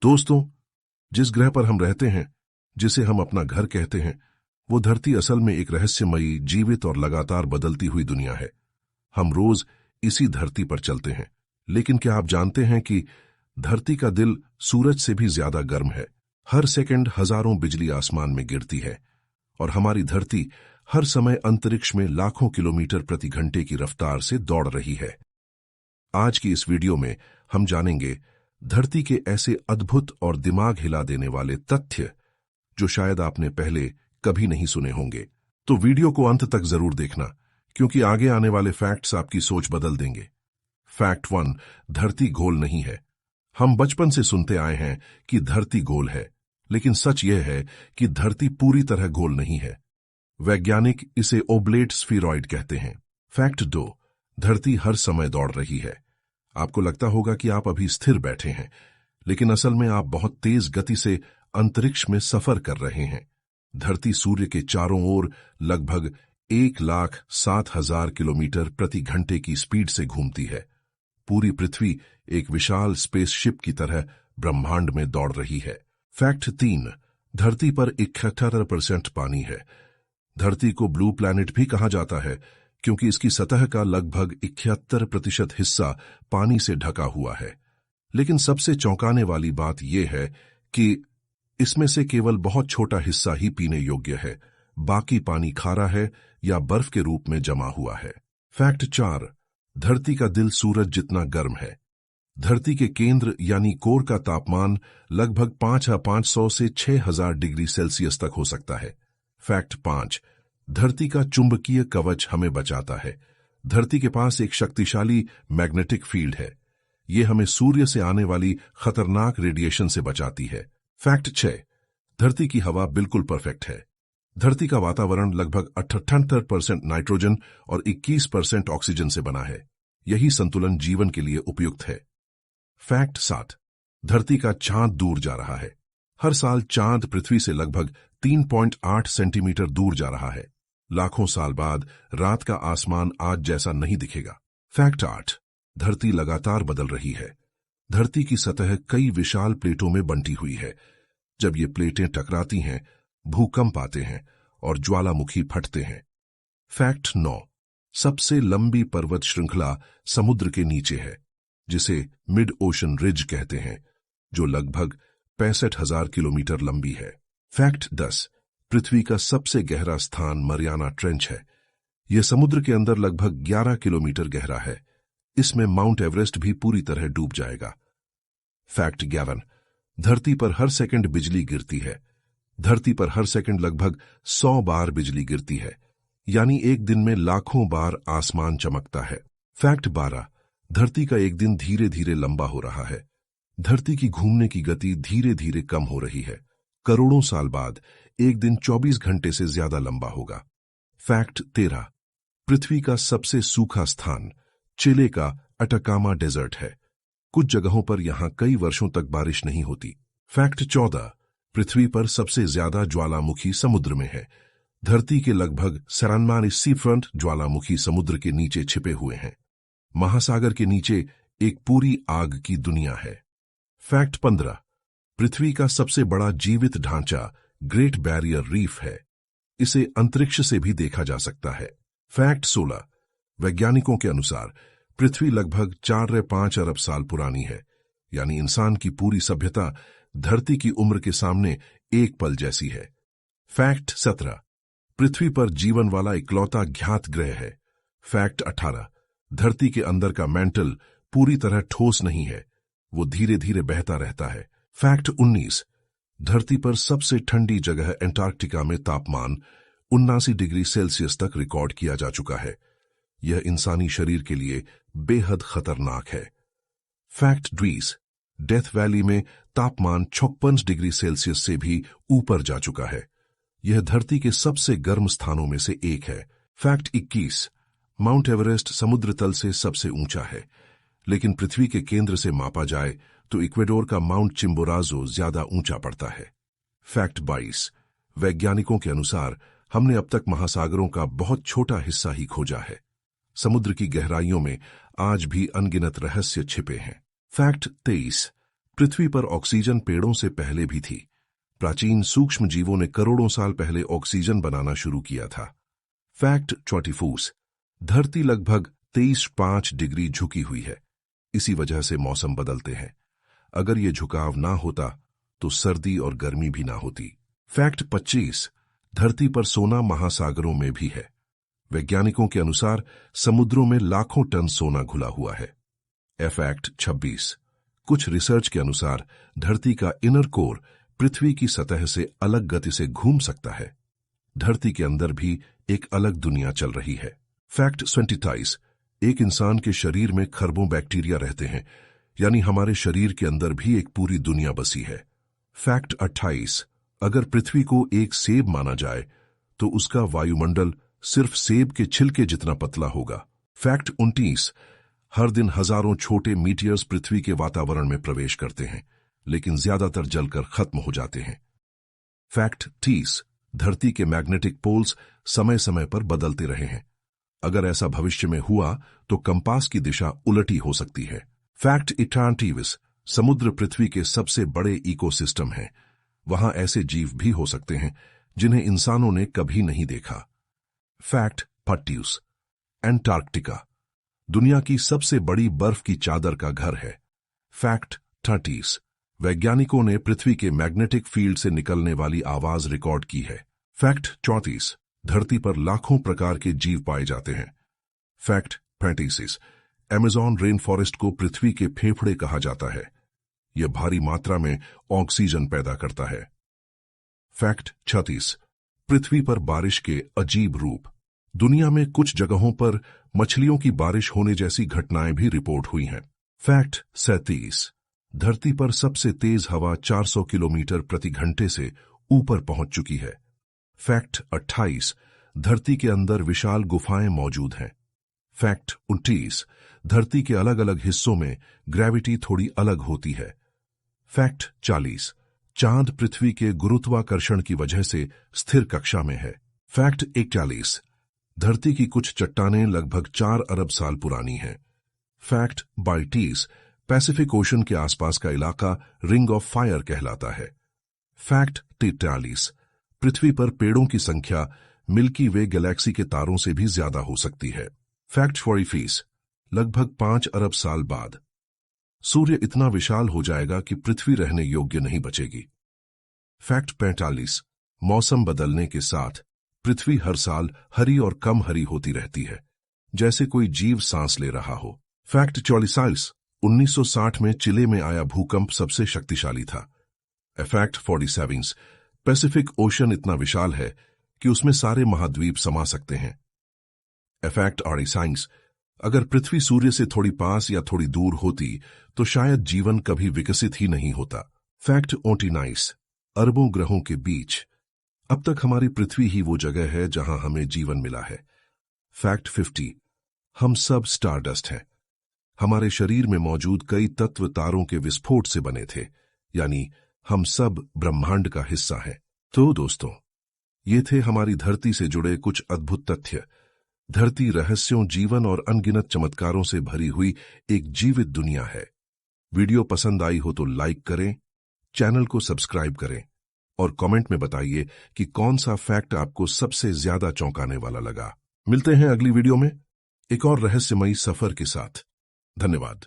दोस्तों, जिस ग्रह पर हम रहते हैं, जिसे हम अपना घर कहते हैं, वो धरती असल में एक रहस्यमयी, जीवित और लगातार बदलती हुई दुनिया है। हम रोज इसी धरती पर चलते हैं, लेकिन क्या आप जानते हैं कि धरती का दिल सूरज से भी ज्यादा गर्म है। हर सेकंड हजारों बिजली आसमान में गिरती है और हमारी धरती हर समय अंतरिक्ष में लाखों किलोमीटर प्रति घंटे की रफ्तार से दौड़ रही है। आज की इस वीडियो में हम जानेंगे धरती के ऐसे अद्भुत और दिमाग हिला देने वाले तथ्य जो शायद आपने पहले कभी नहीं सुने होंगे। तो वीडियो को अंत तक जरूर देखना, क्योंकि आगे आने वाले फैक्ट्स आपकी सोच बदल देंगे। फैक्ट 1, धरती गोल नहीं है। हम बचपन से सुनते आए हैं कि धरती गोल है, लेकिन सच यह है कि धरती पूरी तरह गोल नहीं है। वैज्ञानिक इसे ओब्लेट स्फीरॉइड कहते हैं। फैक्ट 2, धरती हर समय दौड़ रही है। आपको लगता होगा कि आप अभी स्थिर बैठे हैं, लेकिन असल में आप बहुत तेज गति से अंतरिक्ष में सफर कर रहे हैं। धरती सूर्य के चारों ओर लगभग 1,07,000 किलोमीटर प्रति घंटे की स्पीड से घूमती है। पूरी पृथ्वी एक विशाल स्पेसशिप की तरह ब्रह्मांड में दौड़ रही है। फैक्ट 3, धरती पर 78% पानी है। धरती को ब्लू प्लैनेट भी कहा जाता है, क्योंकि इसकी सतह का लगभग 71% हिस्सा पानी से ढका हुआ है। लेकिन सबसे चौंकाने वाली बात यह है कि इसमें से केवल बहुत छोटा हिस्सा ही पीने योग्य है। बाकी पानी खारा है या बर्फ के रूप में जमा हुआ है। फैक्ट 4, धरती का दिल सूरज जितना गर्म है। धरती के केंद्र यानी कोर का तापमान लगभग 5,500 से 6,000 डिग्री सेल्सियस तक हो सकता है। फैक्ट 5, धरती का चुंबकीय कवच हमें बचाता है। धरती के पास एक शक्तिशाली मैग्नेटिक फील्ड है। यह हमें सूर्य से आने वाली खतरनाक रेडिएशन से बचाती है। फैक्ट 6, धरती की हवा बिल्कुल परफेक्ट है। धरती का वातावरण लगभग 78% नाइट्रोजन और 21% ऑक्सीजन से बना है। यही संतुलन जीवन के लिए उपयुक्त है। फैक्ट 7, धरती का चांद दूर जा रहा है। हर साल चांद पृथ्वी से लगभग 3.8 सेंटीमीटर दूर जा रहा है। लाखों साल बाद रात का आसमान आज जैसा नहीं दिखेगा। फैक्ट 8, धरती लगातार बदल रही है। धरती की सतह कई विशाल प्लेटों में बंटी हुई है। जब ये प्लेटें टकराती हैं, भूकंप आते हैं और ज्वालामुखी फटते हैं। फैक्ट 9, सबसे लंबी पर्वत श्रृंखला समुद्र के नीचे है, जिसे मिड ओशन रिज कहते हैं, जो लगभग 65,000 किलोमीटर लंबी है। फैक्ट 10, पृथ्वी का सबसे गहरा स्थान मरियाना ट्रेंच है। यह समुद्र के अंदर लगभग 11 किलोमीटर गहरा है। इसमें माउंट एवरेस्ट भी पूरी तरह डूब जाएगा। फैक्ट 11, धरती पर हर सेकंड बिजली गिरती है। धरती पर हर सेकंड लगभग 100 बार बिजली गिरती है, यानी एक दिन में लाखों बार आसमान चमकता है। फैक्ट 12, धरती का एक दिन धीरे धीरे लंबा हो रहा है। धरती की घूमने की गति धीरे धीरे कम हो रही है। करोड़ों साल बाद एक दिन 24 घंटे से ज्यादा लंबा होगा। फैक्ट 13, पृथ्वी का सबसे सूखा स्थान चिले का अटाकामा डेजर्ट है। कुछ जगहों पर यहां कई वर्षों तक बारिश नहीं होती। फैक्ट 14, पृथ्वी पर सबसे ज्यादा ज्वालामुखी समुद्र में है। धरती के लगभग 93% ज्वालामुखी समुद्र के नीचे छिपे हुए हैं। महासागर के नीचे एक पूरी आग की दुनिया है। फैक्ट 15, पृथ्वी का सबसे बड़ा जीवित ढांचा ग्रेट बैरियर रीफ है। इसे अंतरिक्ष से भी देखा जा सकता है। फैक्ट 16, वैज्ञानिकों के अनुसार पृथ्वी लगभग 4.5 अरब साल पुरानी है, यानी इंसान की पूरी सभ्यता धरती की उम्र के सामने एक पल जैसी है। फैक्ट 17, पृथ्वी पर जीवन वाला इकलौता ज्ञात ग्रह है। फैक्ट 18, धरती के अंदर का मेंटल पूरी तरह ठोस नहीं है, वो धीरे धीरे बहता रहता है। फैक्ट 19, धरती पर सबसे ठंडी जगह एंटार्क्टिका में तापमान 79 डिग्री सेल्सियस तक रिकॉर्ड किया जा चुका है। यह इंसानी शरीर के लिए बेहद खतरनाक है। फैक्ट 20, डेथ वैली में तापमान 56 डिग्री सेल्सियस से भी ऊपर जा चुका है। यह धरती के सबसे गर्म स्थानों में से एक है। फैक्ट 21, माउंट एवरेस्ट समुद्र तल से सबसे ऊंचा है, लेकिन पृथ्वी के केंद्र से मापा जाए तो इक्वेडोर का माउंट चिम्बोराजो ज्यादा ऊंचा पड़ता है। फैक्ट 22, वैज्ञानिकों के अनुसार हमने अब तक महासागरों का बहुत छोटा हिस्सा ही खोजा है। समुद्र की गहराइयों में आज भी अनगिनत रहस्य छिपे हैं। फैक्ट 23, पृथ्वी पर ऑक्सीजन पेड़ों से पहले भी थी। प्राचीन सूक्ष्म जीवों ने करोड़ों साल पहले ऑक्सीजन बनाना शुरू किया था। फैक्ट 24। धरती लगभग 23.5 डिग्री झुकी हुई है। इसी वजह से मौसम बदलते हैं। अगर ये झुकाव ना होता तो सर्दी और गर्मी भी ना होती। फैक्ट 25। धरती पर सोना महासागरों में भी है। वैज्ञानिकों के अनुसार समुद्रों में लाखों टन सोना घुला हुआ है। फैक्ट 26। कुछ रिसर्च के अनुसार धरती का इनर कोर पृथ्वी की सतह से अलग गति से घूम सकता है। धरती के अंदर भी एक अलग दुनिया चल रही है। फैक्ट 27। एक इंसान के शरीर में खरबों बैक्टीरिया रहते हैं, यानी हमारे शरीर के अंदर भी एक पूरी दुनिया बसी है। फैक्ट 28। अगर पृथ्वी को एक सेब माना जाए तो उसका वायुमंडल सिर्फ सेब के छिलके जितना पतला होगा। फैक्ट 29। हर दिन हजारों छोटे मीटियर्स पृथ्वी के वातावरण में प्रवेश करते हैं, लेकिन ज्यादातर जलकर खत्म हो जाते हैं। फैक्ट 30। धरती के मैग्नेटिक पोल्स समय समय पर बदलते रहे हैं। अगर ऐसा भविष्य में हुआ तो कंपास की दिशा उलटी हो सकती है। फैक्ट 28। समुद्र पृथ्वी के सबसे बड़े इकोसिस्टम हैं। वहां ऐसे जीव भी हो सकते हैं जिन्हें इंसानों ने कभी नहीं देखा। फैक्ट 30। एंटार्क्टिका दुनिया की सबसे बड़ी बर्फ की चादर का घर है। फैक्ट 30। वैज्ञानिकों ने पृथ्वी के मैग्नेटिक फील्ड से निकलने वाली आवाज रिकॉर्ड की है। फैक्ट 34। धरती पर लाखों प्रकार के जीव पाए जाते हैं। फैक्ट 35। अमेज़न रेन फॉरेस्ट को पृथ्वी के फेफड़े कहा जाता है। यह भारी मात्रा में ऑक्सीजन पैदा करता है। फैक्ट 36। पृथ्वी पर बारिश के अजीब रूप। दुनिया में कुछ जगहों पर मछलियों की बारिश होने जैसी घटनाएं भी रिपोर्ट हुई हैं। फैक्ट 37। धरती पर सबसे तेज हवा 400 किलोमीटर प्रति घंटे से ऊपर पहुंच चुकी है। फैक्ट 28। धरती के अंदर विशाल गुफाएं मौजूद हैं। फैक्ट 29। धरती के अलग अलग हिस्सों में ग्रेविटी थोड़ी अलग होती है। फैक्ट 40। चांद पृथ्वी के गुरुत्वाकर्षण की वजह से स्थिर कक्षा में है। फैक्ट 41। धरती की कुछ चट्टानें लगभग 4 अरब साल पुरानी हैं। फैक्ट 32। पैसिफिक ओशन के आसपास का इलाका रिंग ऑफ फायर कहलाता है। फैक्ट 43। पृथ्वी पर पेड़ों की संख्या मिल्की वे गैलेक्सी के तारों से भी ज्यादा हो सकती है। फैक्ट 45। लगभग 5 अरब साल बाद सूर्य इतना विशाल हो जाएगा कि पृथ्वी रहने योग्य नहीं बचेगी। फैक्ट 45। मौसम बदलने के साथ पृथ्वी हर साल हरी और कम हरी होती रहती है, जैसे कोई जीव सांस ले रहा हो। फैक्ट 44। 1960 में चिले में आया भूकंप सबसे शक्तिशाली था। फैक्ट 47। पैसिफिक ओशन इतना विशाल है कि उसमें सारे महाद्वीप समा सकते हैं। फैक्ट 48। अगर पृथ्वी सूर्य से थोड़ी पास या थोड़ी दूर होती तो शायद जीवन कभी विकसित ही नहीं होता। फैक्ट 49। अरबों ग्रहों के बीच अब तक हमारी पृथ्वी ही वो जगह है जहां हमें जीवन मिला है। फैक्ट 50। हम सब स्टारडस्ट हैं। हमारे शरीर में मौजूद कई तत्व तारों के विस्फोट से बने थे, यानी हम सब ब्रह्मांड का हिस्सा हैं। तो दोस्तों, ये थे हमारी धरती से जुड़े कुछ अद्भुत तथ्य। धरती रहस्यों, जीवन और अनगिनत चमत्कारों से भरी हुई एक जीवित दुनिया है। वीडियो पसंद आई हो तो लाइक करें, चैनल को सब्सक्राइब करें और कमेंट में बताइए कि कौन सा फैक्ट आपको सबसे ज्यादा चौंकाने वाला लगा। मिलते हैं अगली वीडियो में एक और रहस्यमयी सफर के साथ। धन्यवाद।